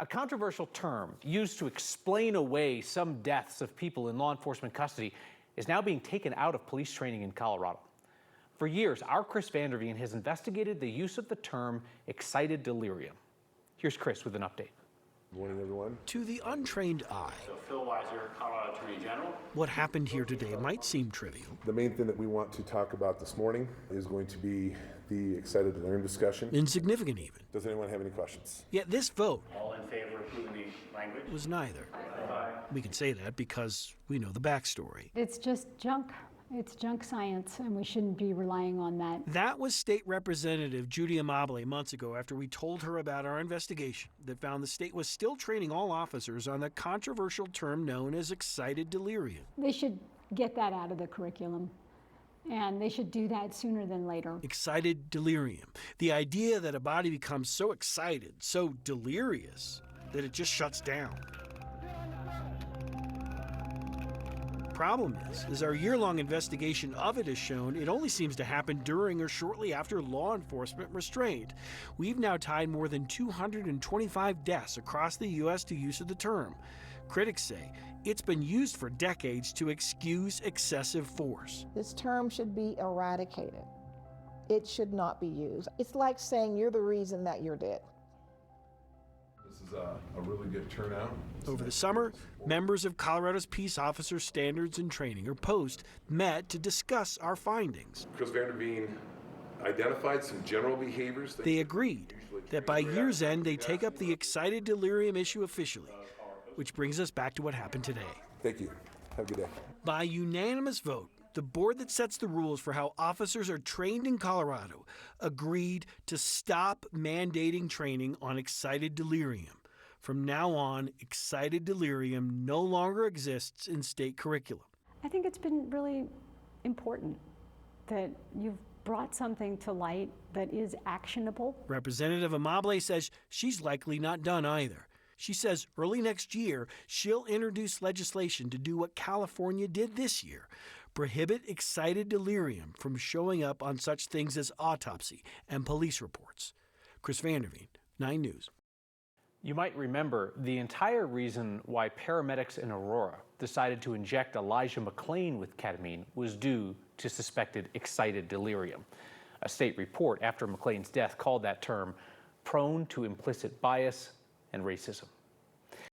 A controversial term used to explain away some deaths of people in law enforcement custody is now being taken out of police training in Colorado. For years, our Chris Vanderveen has investigated the use of the term excited delirium. Here's Chris with an update. Good morning, everyone. To the untrained eye, Phil Weiser, Colorado Attorney General. what happened here today might seem trivial. The main thing that we want to talk about this morning is going to be the excited delirium discussion. Insignificant even. Does anyone have any questions? Yet this vote All in favor of approving the language? was neither. We can say that because we know the backstory. It's just junk. It's junk science, and we shouldn't be relying on that. That was State Representative Judy Amabile months ago after we told her about our investigation that found the state was still training all officers on the controversial term known as excited delirium. They should get that out of the curriculum, and they should do that sooner than later. Excited delirium. The idea that a body becomes so excited, so delirious, that it just shuts down. Problem is, as our year-long investigation of it has shown, it only seems to happen during or shortly after law enforcement restraint. We've now tied more than 225 deaths across the U.S. to use of the term. Critics say it's been used for decades to excuse excessive force. This term should be eradicated. It should not be used. It's like saying you're the reason that you're dead. This is a really good turnout. Over the summer, members of Colorado's Peace Officer Standards and Training, or POST, met to discuss our findings. Chris Vanderveen identified some general behaviors. They agreed that by year's end, they take up the excited delirium issue officially, which brings us back to what happened today. Thank you. Have a good day. By unanimous vote, the board that sets the rules for how officers are trained in Colorado agreed to stop mandating training on excited delirium. From now on, excited delirium no longer exists in state curriculum. I think it's been really important that you've brought something to light that is actionable. Representative Amabile says she's likely not done either. She says early next year, she'll introduce legislation to do what California did this year, prohibit excited delirium from showing up on such things as autopsy and police reports. Chris Vanderveen, 9 News. You might remember the entire reason why paramedics in Aurora decided to inject Elijah McClain with ketamine was due to suspected excited delirium. A state report after McClain's death called that term prone to implicit bias and racism.